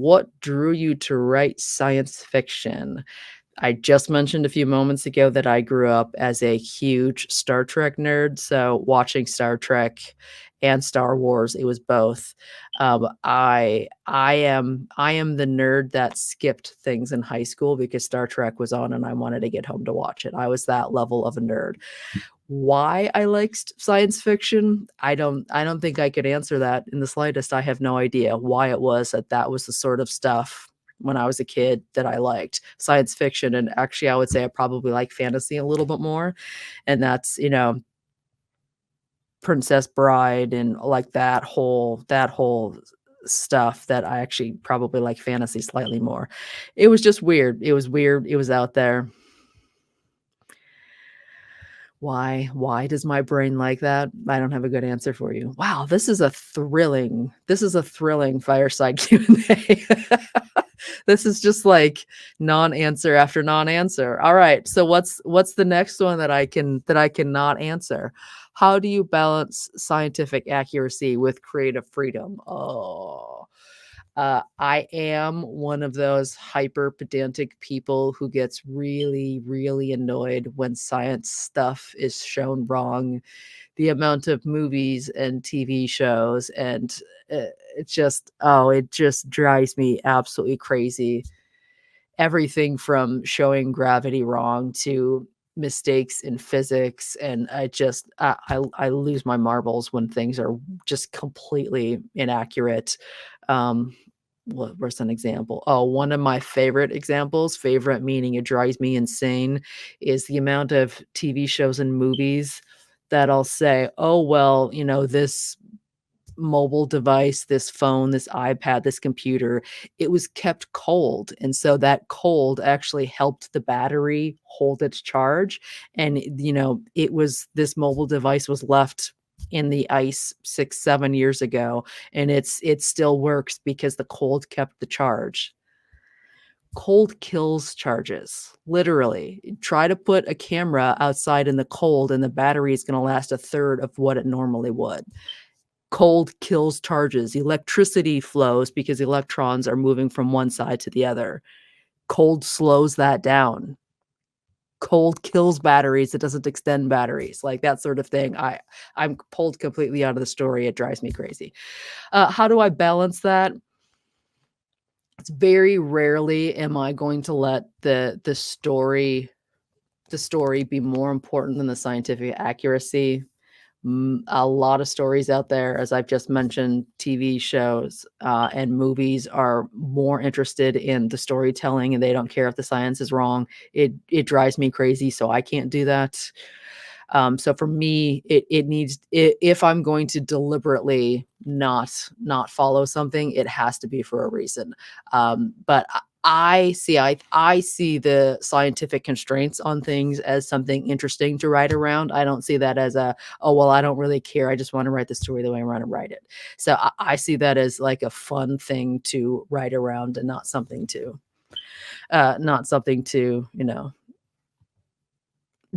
what drew you to write science fiction? I just mentioned a few moments ago that I grew up as a huge Star Trek nerd, so watching Star Trek and Star Wars, it was both. I am the nerd that skipped things in high school because Star Trek was on and I wanted to get home to watch it. I was that level of a nerd. Why I liked science fiction, I don't think I could answer that in the slightest. I have no idea why it was that that was the sort of stuff when I was a kid that I liked. Science fiction, and actually I would say I probably like fantasy a little bit more, and that's, Princess Bride and like that whole stuff that I actually probably like fantasy slightly more. It was just weird. It was weird. It was out there. Why does my brain like that? I don't have a good answer for you. Wow, this is a thrilling fireside Q&A. This is just like non-answer after non-answer. All right, so what's the next one that I cannot answer? How do you balance scientific accuracy with creative freedom? Oh. I am one of those hyper pedantic people who gets really, really annoyed when science stuff is shown wrong. The amount of movies and TV shows, and it just drives me absolutely crazy. Everything from showing gravity wrong to mistakes in physics, and I lose my marbles when things are just completely inaccurate. What's an example? Oh, one of my favorite examples, favorite meaning it drives me insane, is the amount of TV shows and movies that I'll say, "Oh, well, this mobile device, this phone, this iPad, this computer, it was kept cold. And so that cold actually helped the battery hold its charge. And, this mobile device was left in the ice 6, 7 years ago. And it still works because the cold kept the charge. Cold kills charges, literally. Try to put a camera outside in the cold, and the battery is going to last a third of what it normally would. Cold kills charges. Electricity flows because electrons are moving from one side to the other. Cold slows that down. Cold kills batteries. It doesn't extend batteries, like that sort of thing. I'm pulled completely out of the story. It drives me crazy. How do I balance that? It's very rarely am I going to let the story be more important than the scientific accuracy. A lot of stories out there, as I've just mentioned, TV shows and movies are more interested in the storytelling, and they don't care if the science is wrong. It drives me crazy, so I can't do that. So for me, it needs if I'm going to deliberately not follow something, it has to be for a reason. But I see the scientific constraints on things as something interesting to write around. I don't see that as oh, well, I don't really care. I just want to write the story the way I want to write it. So I see that as like a fun thing to write around, and not something to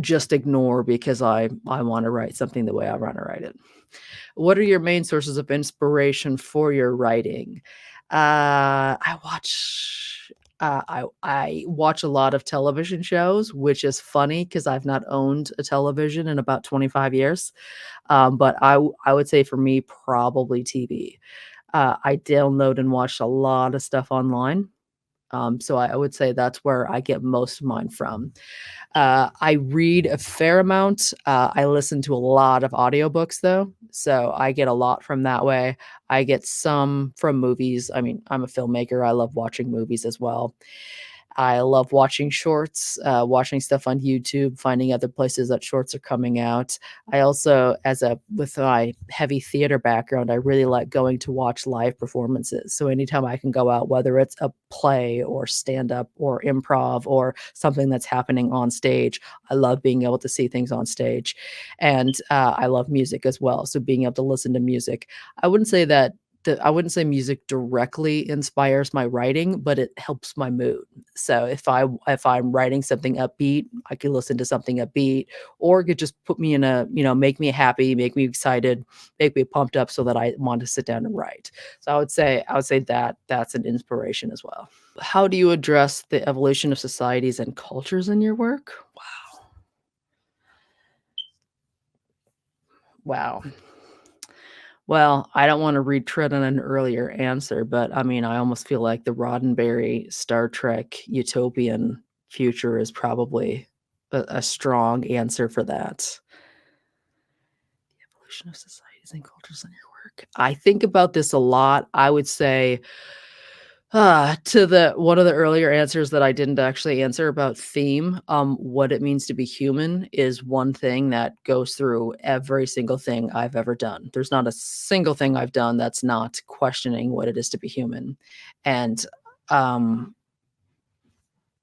just ignore because I want to write something the way I want to write it. What are your main sources of inspiration for your writing? I watch a lot of television shows, which is funny because I've not owned a television in about 25 years. But I would say for me, probably TV. I download and watch a lot of stuff online. So I would say that's where I get most of mine from. I read a fair amount. I listen to a lot of audiobooks though, so I get a lot from that way. I get some from movies. I mean, I'm a filmmaker. I love watching movies as well. I love watching shorts, watching stuff on YouTube, finding other places that shorts are coming out. I also, with my heavy theater background, I really like going to watch live performances. So anytime I can go out, whether it's a play or stand up or improv or something that's happening on stage, I love being able to see things on stage. And I love music as well. So being able to listen to music, I wouldn't say that I wouldn't say music directly inspires my writing, but it helps my mood. So if I'm writing something upbeat, I could listen to something upbeat, or it could just put me in a, make me happy, make me excited, make me pumped up so that I want to sit down and write. So I would say that that's an inspiration as well. How do you address the evolution of societies and cultures in your work? Wow. Well, I don't wanna retread on an earlier answer, but, I mean, I almost feel like the Roddenberry Star Trek utopian future is probably a strong answer for that. Evolution of societies and cultures in your work. I think about this a lot. I would say, to the one of the earlier answers that I didn't actually answer about theme, what it means to be human is one thing that goes through every single thing I've ever done. There's not a single thing I've done that's not questioning what it is to be human. And um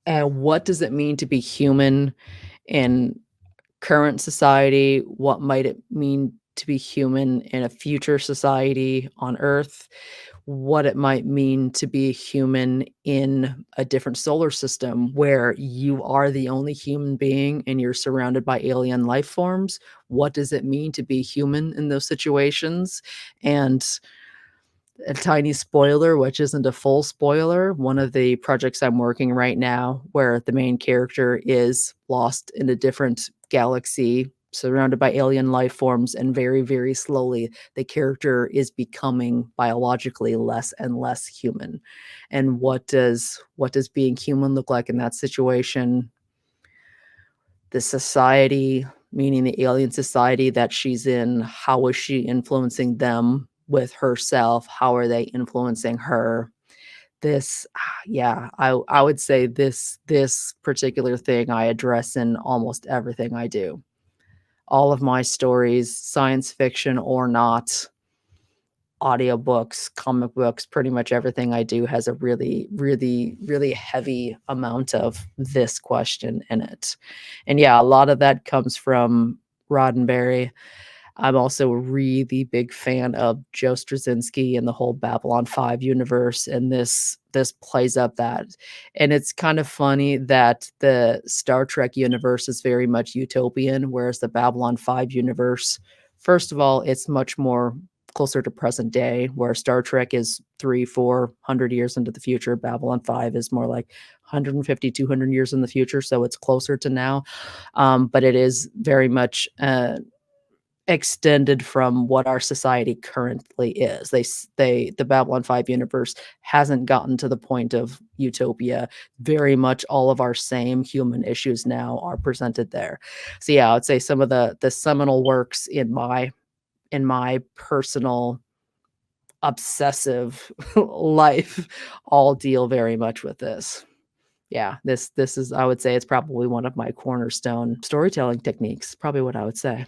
and what does it mean to be human in current society? What might it mean to be human in a future society on Earth? What it might mean to be human in a different solar system where you are the only human being and you're surrounded by alien life forms. What does it mean to be human in those situations? And a tiny spoiler, which isn't a full spoiler, one of the projects I'm working right now where the main character is lost in a different galaxy surrounded by alien life forms, and very, very slowly the character is becoming biologically less and less human. And what does being human look like in that situation? The society, meaning the alien society that she's in, how is she influencing them with herself? How are they influencing her? Yeah, I would say this particular thing I address in almost everything I do. All of my stories, science fiction or not, audiobooks, comic books, pretty much everything I do has a really, really, really heavy amount of this question in it. And yeah, a lot of that comes from Roddenberry. I'm also a really big fan of Joe Straczynski and the whole Babylon 5 universe, and this plays up that. And it's kind of funny that the Star Trek universe is very much utopian, whereas the Babylon 5 universe, first of all, it's much more closer to present day, where Star Trek is 3, 400 years into the future. Babylon 5 is more like 150, 200 years in the future, so it's closer to now. But it is very much extended from what our society currently is. The Babylon 5 universe hasn't gotten to the point of utopia. Very much all of our same human issues now are presented there. So yeah, I would say some of the seminal works in my personal obsessive life all deal very much with this. Yeah, this is, I would say, it's probably one of my cornerstone storytelling techniques, probably what I would say.